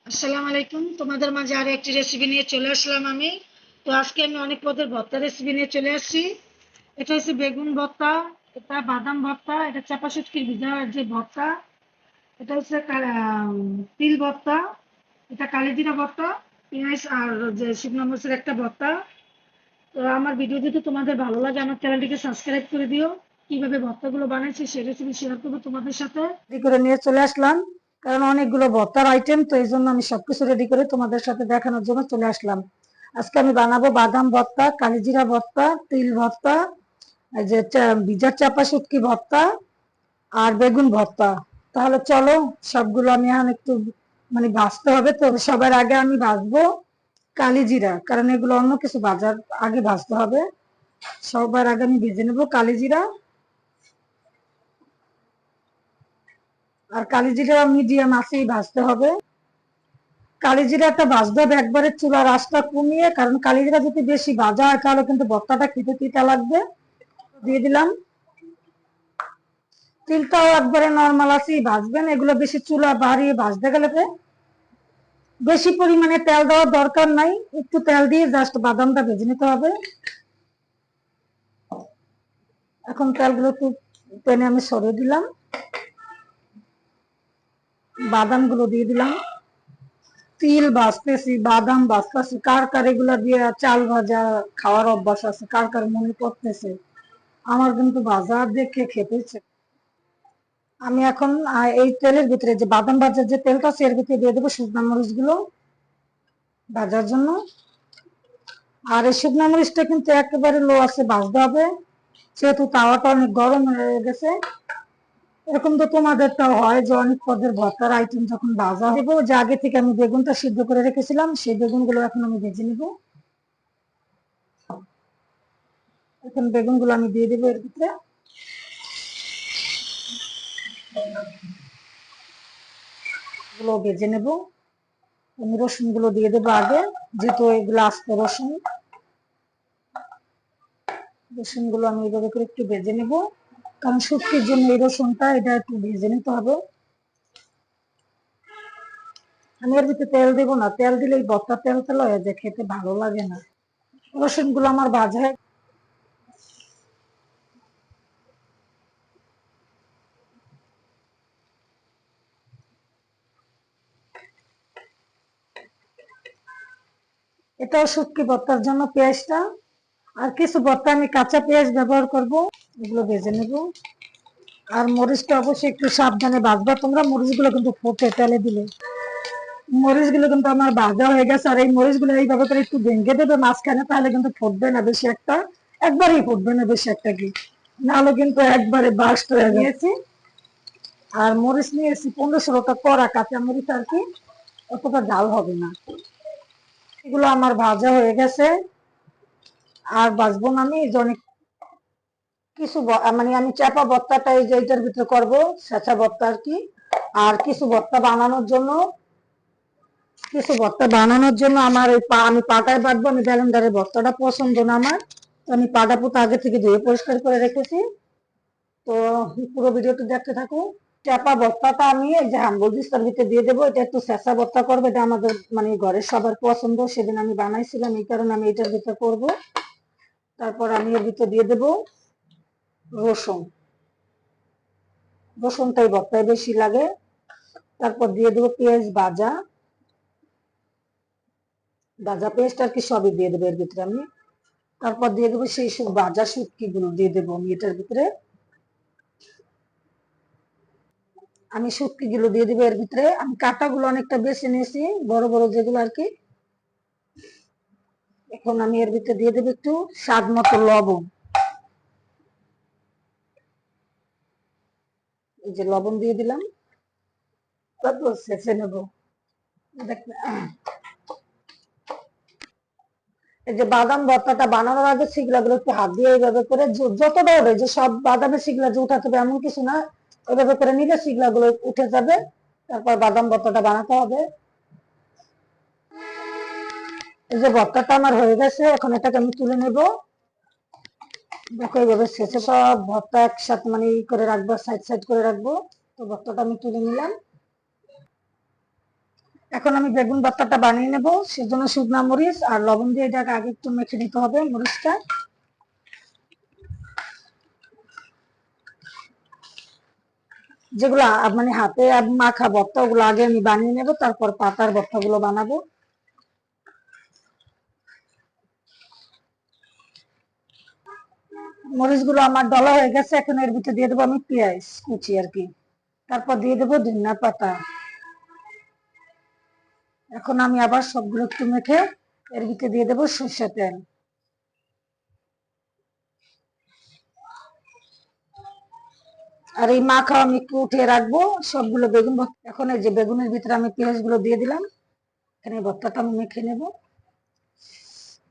আসসালামু আলাইকুম। তোমাদের মাঝে আরো একটি রেসিপি নিয়ে চলে আসলাম আমি। তো আজকে আমি অনেক পদের ভর্তা রেসিপি নিয়ে চলে আসছি। এটা হচ্ছে বেগুন ভর্তা, এটা বাদাম ভর্তা, এটা চাপা শুটকির ভিজার যে ভর্তা, এটা হচ্ছে তিল ভর্তা, এটা কালিজিরা ভর্তা, পেঁয়াজ আর যে শুকনো মরিচের একটা ভর্তা। তো আমার ভিডিও যদি তোমাদের ভালো লাগে আমার চ্যানেলটিকে সাবস্ক্রাইব করে দিও। কিভাবে ভর্তাগুলো বানাইছি সেই রেসিপি শেয়ার করবো তোমাদের সাথে। রেডি করে নিয়ে চলে আসলাম, কারণ অনেকগুলো ভর্তার আইটেম, তো এই জন্য আমি সবকিছু রেডি করে তোমাদের সাথে দেখানোর জন্য চলে আসলাম। আজকে আমি বানাবো বাদাম ভর্তা, কালিজিরা ভর্তা, তিল ভর্তা, এই যে বিজার চাপা শুটকি ভর্তা আর বেগুন ভর্তা। তাহলে চলো, সবগুলো আমি এখন একটু ভাজতে হবে। তো সবার আগে আমি ভাজবো কালিজিরা, কারণ এগুলো অন্য কিছু ভাজার আগে ভাজতে হবে। সবার আগে আমি ভেজে নেবো কালিজিরা। আর কালিজিরা মিডিয়াম আঁচেই ভাজতে হবে। কালিজিরাটা ভাজতে হবে একবারে চুলার আঁচটা কমিয়ে, কারণ কালিজিরা যদি বেশি ভাজা হয় তাহলে কিন্তু ভর্তাটা খেতে তিতা লাগবে। দিয়ে দিলাম। তিলটাও একবারে নর্মাল আঁচেই ভাজবেন, এগুলো বেশি চুলা বাড়িয়ে ভাজতে গেলে বেশি পরিমাণে তেল দেওয়ার দরকার নাই, একটু তেল দিয়ে জাস্ট বাদামটা ভেজে নিতে হবে। এখন তেলগুলো একটু প্যানে আমি সরিয়ে দিলাম, বাদামগুলো দিয়ে দিলাম। তিল ভাজতেছি, বাদাম ভাজতেছি, কার কার এগুলা দিয়ে চাল ভাজা খাওয়ার অভ্যাস আছে, কার কার মনে পড়তেছে? আমার কিন্তু ভাজা দেখে খেতেছে। আমি এখন এই তেলের ভিতরে যে বাদাম ভাজার যে তেলটা আছে এর ভিতরে দিয়ে দেবো শুকনা মরিচ গুলো ভাজার জন্য। আর এই শুকনা মরিচটা কিন্তু একেবারে লো আছে ভাজতে হবে, যেহেতু তাওয়াটা অনেক গরম হয়ে গেছে। এরকম তো তোমাদেরটাও হয় যে অনেক পদের ভর্তার আইটেম যখন ভাজা দেবো, যে আগে থেকে আমি বেগুনটা সিদ্ধ করে রেখেছিলাম সেই বেগুনগুলো এখন আমি ভেজে নিব। এখন বেগুনগুলো আমি দিয়ে দেবো এর ভিতরে। গুলো ভেজে নেব। আমি রসুন গুলো দিয়ে দেবো আগে, যেহেতু এগুলো আস্ত রসুন। রসুন গুলো আমি এইভাবে করে একটু ভেজে নেব, কারণ শুটকির জন্য এই রসুনটা এটা একটু ভেজে নিতে হবে। আমি এর ভিতরে তেল দেবো না, তেল দিলে এই ভর্তা তেল তেল হয়ে যায়, খেতে ভালো লাগে না। রসুন গুলো আমার ভাজা এটাও শুটকি ভর্তার জন্য পেঁয়াজটা, আর কিছু ভর্তা আমি কাঁচা পেঁয়াজ ব্যবহার করব। এগুলো ভেজে নেব। আর মরিচটা অবশ্যই একটু সাবধানে ভাজবা তোমরা, মরিচগুলো কিন্তু ফোটে তেলে দিলে। মরিচগুলো কিন্তু আমার ভাজা হয়ে গেছে, আর এই মরিচগুলো এইভাবে করে একটু ভেঙে দেবে মাঝখানে, তাহলে কিন্তু ফুটবে না বেশি একটা, একবারই ফুটবে না বেশি একটা, কি নাহলে কিন্তু একবারে বাস্ট হয়ে গেছে। আর মরিচ নিয়েছি 15-16টা কড়া কাঁচা মরিচ আর কি, অতটা ঝাল হবে না। এগুলো আমার ভাজা হয়ে গেছে, আর ভাজবো না আমি, এই যে অনেক কিছু আমি চাপা ভর্তাটা এই যে এটার ভিতরে করবো, ছেঁচা ভর্তা আর কি। আর কিছু ভর্তা বানানোর জন্য আমার আমি পাটায় বাটবো, আমি ব্লেন্ডারে ভর্তাটা পছন্দ না আমার, তো আমি পাটা পুতা আগে থেকে ধুয়ে পরিষ্কার করে রেখেছি। তো পুরো ভিডিওটি দেখতে থাকো। চাপা ভর্তাটা আমি এই যে হাম্বল দিস্তার ভিতরে দিয়ে দেবো, এটা একটু ছেঁচা ভর্তা করবো, এটা আমাদের ঘরের সবার পছন্দ, সেদিন আমি বানাইছিলাম, এই কারণে আমি এটার ভিতরে করবো। তারপর আমি এর ভিতরে দিয়ে দেবো রসুন, রসুনটাই ভর্তায় বেশি লাগে। তারপর দিয়ে দেবো পেঁয়াজ ভাজা, ভাজা পেস্ট আর কি সবই দিয়ে দেবো এর ভিতরে আমি। তারপর দিয়ে দেবো সেই সব ভাজা শুটকি গুলো দিয়ে দেবো আমি এটার ভিতরে। আমি শুটকি গুলো দিয়ে দেবো এর ভিতরে, আমি কাটা গুলো অনেকটা বেছে নিয়েছি, বড় বড় যেগুলো আর কি। এখন আমি এর ভিতরে দিয়ে দেবো একটু স্বাদ মতো লবণ, এই যে লবণ দিয়ে দিলাম। তারপর ছেঁচে নেবো। এই যে বাদাম ভর্তাটা বানানোর আগে শিগলা গুলো একটু হাত দিয়ে এইভাবে করে যতটা ওঠে, যে সব বাদামের শিগলা যে উঠাতে হবে এমন কিছু না, ওইভাবে করে নিলে শিগলা গুলো উঠে যাবে। তারপর বাদাম ভর্তাটা বানাতে হবে। এই যে ভর্তাটা আমার হয়ে গেছে, এখন এটাকে আমি তুলে নেব। দেখো এইভাবে শেষে সব ভর্তা একসাথে ই করে রাখবো, সাইড সাইড করে রাখবো। তো ভর্তাটা আমি তুলে নিলাম। এখন আমি বেগুন ভর্তাটা বানিয়ে নেব, সেজন্য শুকনা মরিচ আর লবণ দিয়ে এটাকে আগে একটু মেখে নিতে হবে মরিচটা। যেগুলো মানে হাতে মাখা ভর্তা ওগুলো আগে আমি বানিয়ে নেব, তারপর পাতার ভর্তাগুলো বানাবো। মরিচগুলো আমার ডলা হয়ে গেছে, এখন এর ভিতরে দিয়ে দেবো আমি পেঁয়াজ কুচি আর কি, তারপর দিয়ে দেবো ধনিয়া পাতা। এখন আমি আবার সবগুলো একটু মেখে এর ভিতরে দিয়ে দেবো সরষের তেল। আর এই মাখা আমি একটু উঠিয়ে রাখবো সবগুলো বেগুন। এখন এই যে বেগুনের ভিতরে আমি পেঁয়াজ গুলো দিয়ে দিলাম, এখানে ভর্তাটা আমি মেখে নেব।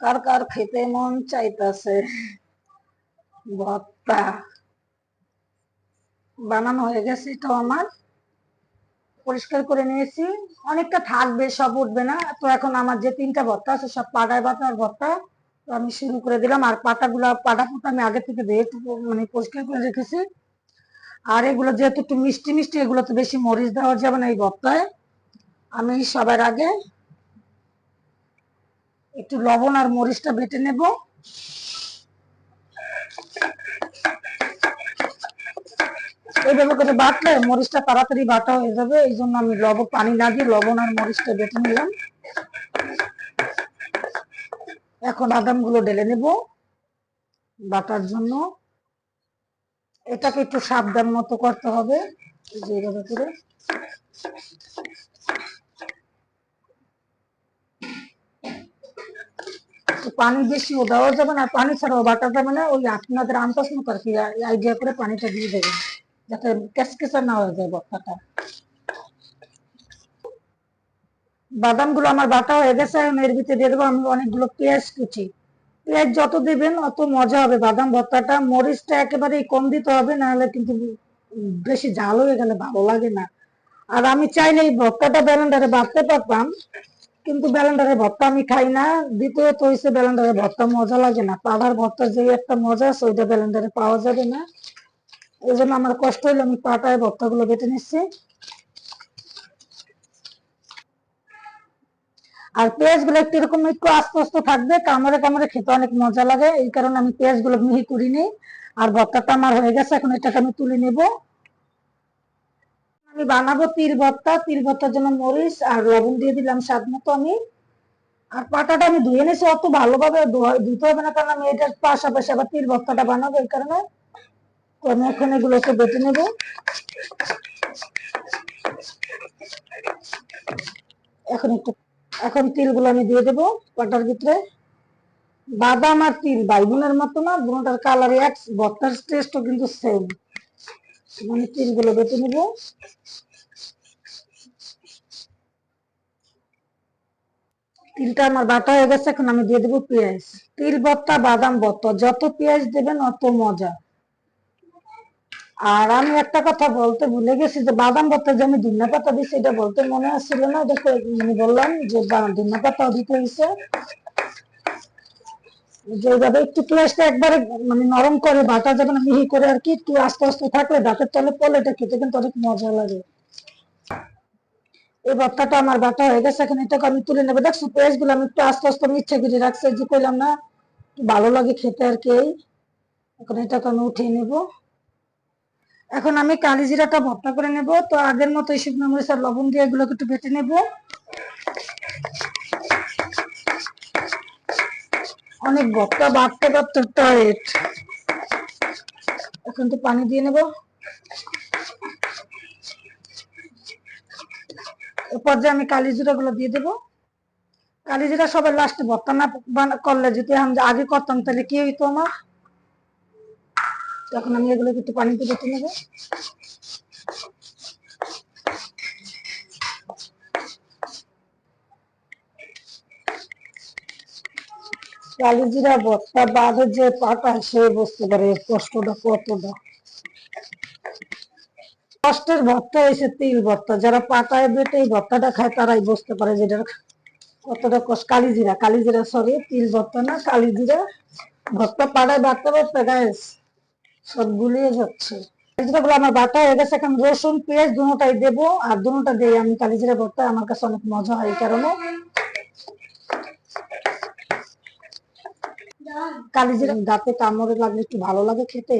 কার কার খেতে মন চাইতেছে ভর্তা? বানানো হয়ে গেছে, এটাও আমার পরিষ্কার করে নিয়েছি। অনেকটা থাকবে, সব উঠবে না। তো এখন আমার যে 3টা ভর্তা আছে সব পাটায় বাটার ভর্তা, তো আমি শুরু করে দিলাম। আর পাটা পুটা আমি আগে থেকে ধুয়ে মানে পরিষ্কার করে রেখেছি। আর এগুলো যেহেতু একটু মিষ্টি মিষ্টি, এগুলো তো বেশি মরিচ দেওয়া যাবে না এই ভর্তায়। আমি সবার আগে একটু লবণ আর মরিচটা বেটে নেব। এইভাবে করে বাটলে মরিচটা তাড়াতাড়ি বাটা হয়ে যাবে, এই জন্য আমি পানি না দিয়ে লবণ আর মরিচটা বেটে নিলাম। এখন বাদামগুলো ঢেলে নেব বাটার জন্য। এটাকে একটু সাবধান মতো করতে হবে, এইভাবে করে। পানি বেশিও দেওয়া যাবে না, পানি ছাড়াও বাটা যাবে না। ওই আপনাদের আন্দাজ মতো আর কি আইডিয়া করে পানিটা দিয়ে দেবেন, যাতে কেসকেসা না হয়ে যায় ভর্তাটা। বাদামগুলো আমার বাটা হয়ে গেছে, এখন এর ভিতরে দিয়ে দেবো আমি অনেকগুলো পেঁয়াজ কুচি। পেঁয়াজ যত দিবেন অত মজা হবে বাদাম ভর্তাটা। মরিচটা একেবারেই কম দিতে হবে, নাহলে কিন্তু বেশি ঝাল হয়ে গেলে ভালো লাগে না। আর আমি চাইলে এই ভর্তাটা ব্লেন্ডারে বাটতে পারতাম, কিন্তু ব্লেন্ডারের ভর্তা আমি খাই না। দ্বিতীয়ত হয়েছে ব্লেন্ডারের ভর্তা মজা লাগে না, পাড়ার ভর্তার যে একটা মজা আছে ওইটা ব্লেন্ডারে পাওয়া যাবে না। এই জন্য আমার কষ্ট হইলে আমি পাটায় ভর্তাগুলো বেটে নিচ্ছি। আর পেঁয়াজ গুলো একটু এরকম একটু আস্তে আস্তে থাকবে, কামড়ে কামড়ে খেতে অনেক মজা লাগে, এই কারণে আমি পেঁয়াজ গুলো মিহি করি নি। আর ভর্তাটা আমার হয়ে গেছে, এখন এটাকে আমি তুলে নেব। আমি বানাবো তিল ভর্তা। তিল ভর্তার জন্য মরিচ আর লবণ দিয়ে দিলাম স্বাদ মতো আমি। আর পাটাটা আমি ধুয়ে নিয়েছি, অত ভালোভাবে ধুতে হবে না, কারণ আমি এটার পাশাপাশি আবার তিল ভর্তাটা বানাবো, এই কারণে। তো আমি এখন এগুলোকে বেটে নেব। এখন তিলগুলো আমি দিয়ে দেবো পাটার ভিতরে। বাদাম আর তিল ভাই বোনের মতো না, দুটোটার কালার এক, ভর্তার টেস্টও কিন্তু সেম। মানে তিলগুলো বেটে নেব। তিলটা আমার বাটা হয়ে গেছে, এখন আমি দিয়ে দেবো পেঁয়াজ। তিল ভর্তা বাদাম ভর্তা যত পেঁয়াজ দেবেন অত মজা। আর আমি একটা কথা বলতে ভুলে গেছি, যে বাদাম ভর্তা যে আমি ধনিয়া পাতা দিচ্ছি এটা বলতে মনে আসছিল না, দেখো আমি বললাম যে ধনিয়া পাতাও দিতে হয়েছে। যেভাবে একটু পেঁয়াজটা একবারে মানে নরম করে বাটা যাবে না, মিহি করে আর কি, একটু আস্তে আস্তে থাকলে দাঁতের তলে পড়লে এটা খেতে কিন্তু অনেক মজা লাগে। এই ভর্তাটা আমার বাটা হয়ে গেছে, এখন এটাকে আমি তুলে নেবো। দেখছো পেঁয়াজ গুলো আমি একটু আস্তে আস্তে ইচ্ছা করে রাখছি, যে কইলাম না ভালো লাগে খেতে আর কি। এখন এটাকে আমি উঠিয়ে নেব। এখন আমি কালি জিরাটা ভর্তা করে নেব। তো আগের মতো শুকনো মরিচ আর লবণ দিয়ে এগুলোকে একটু বেটে নেব। অনেক ভর্তা বাড়তে বাড়তে টাইট। এখন তো পানি দিয়ে নেব। এরপর যে আমি কালি জিরা গুলো দিয়ে দেবো। কালি জিরা সবাই লাস্টে ভর্তা না করলে, যদি আমি আগে করতাম তাহলে কি হইতো আমার। তখন আমি এগুলো একটু পানিতে বেটে নেব। কালি জিরা ভর্তা বাদে যে পাটা সে বুঝতে পারে কষ্টটা কতটা। কষ্টের ভর্তা হয়েছে তিল ভর্তা, যারা পাটায় বেটে এই ভর্তাটা খায় তারাই বুঝতে পারে যে এটা কতটা কষ্ট। কালিজিরা সরি, তিল ভর্তা না, কালিজিরা ভর্তা। পাড়ায় বাড়তে বাড়তে গায়ে সব গুলিয়ে যাচ্ছে। যেগুলো আমার বাটা হয়ে গেছে, এখন রসুন পেঁয়াজ দুটোটাই দেবো, আর দুটোটা দিয়ে আমি কালিজিরা ভর্তা আমার কাছে অনেক মজা হয় এই কারণে। কালিজিরা দাঁতে কামড়ে লাগলে একটু ভালো লাগে খেতে।